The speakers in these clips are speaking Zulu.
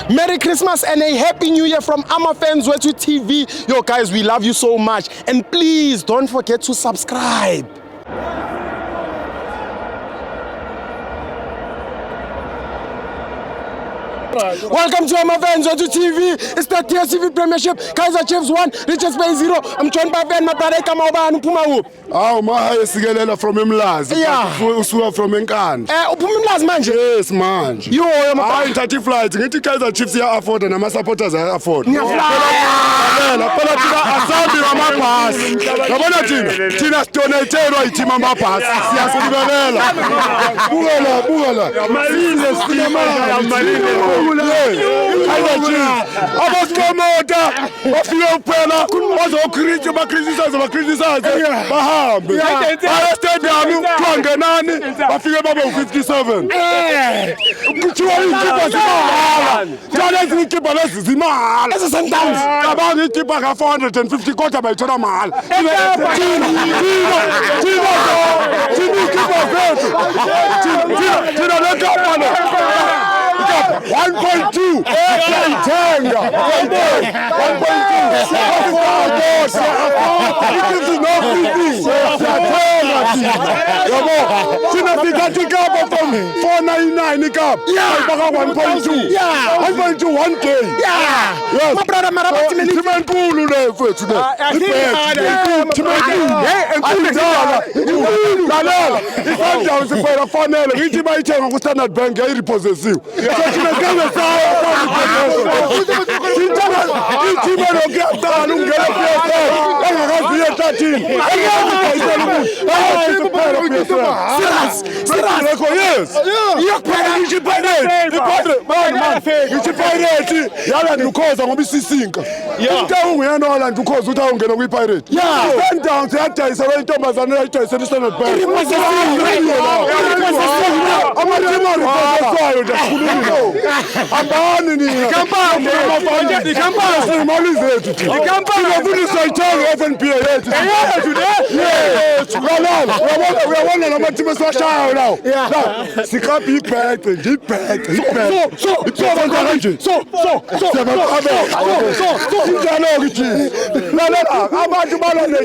Merry Christmas and a Happy New Year from FANS Wethu TV. Yo guys, we love you so much. And please don't forget to subscribe. Welcome to FANS Wethu TV. It's the TSV Premiership. Kaizer Chiefs 1, Richards Bay 0. I'm joined by Ben Mabrada Kamauba Upuma. Oh, my Sigalela from Imlaz. Yeah. Usua from Enkan. Upumimlaz manje. Yes, man. Yo, I'm 30 flights. Ngithi Kaizer Chiefs ya afford and my supporters are afford. Ngiyafly. Phela thina asabi ngamabhasi. Yabona thina sidonathelwa iTeam amabhasi. Siyasibelela. Bukela. Malini siyamalini. Kaizer Chiefs. Abaspromota bafike kuphela bazocriticize bahambe. Stadium kwangenani bafike babe u57. Kuthiwa ikipa zimahhala. Njalo izikipa lezi zimahhala. Ese Sundowns cabanga ikipa ka 450 kodwa bayithola mahhala. Thina le kampani 1.2 Tenga 1.2 from 499 cup. Yeah, 1.2. Yeah, 1.2 1K. Yeah, my brother Marabati Timantulu there today. Standard Bank Repossessed.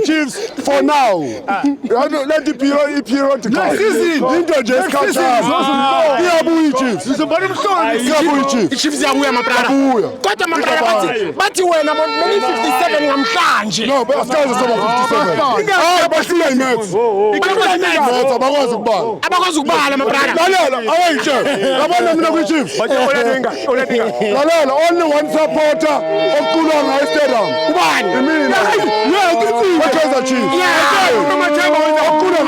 Chiefs for now. Let the period to come. Chiefs yabuya mabrada. Kodwa mabrada bathi wena mani 57 ngamhlanje. No, but after some 57. Ah, basula imax. Abakwazi ukubala. Abakwazi ukubala mabrada. Lalela, awayitshe. Yabona mina kwi Chiefs. Lalela, only one supporter okulwa ngayo stadium. Ubani? Mina. Yeah, ngithi Kaizer Chiefs. Yeah, okulwa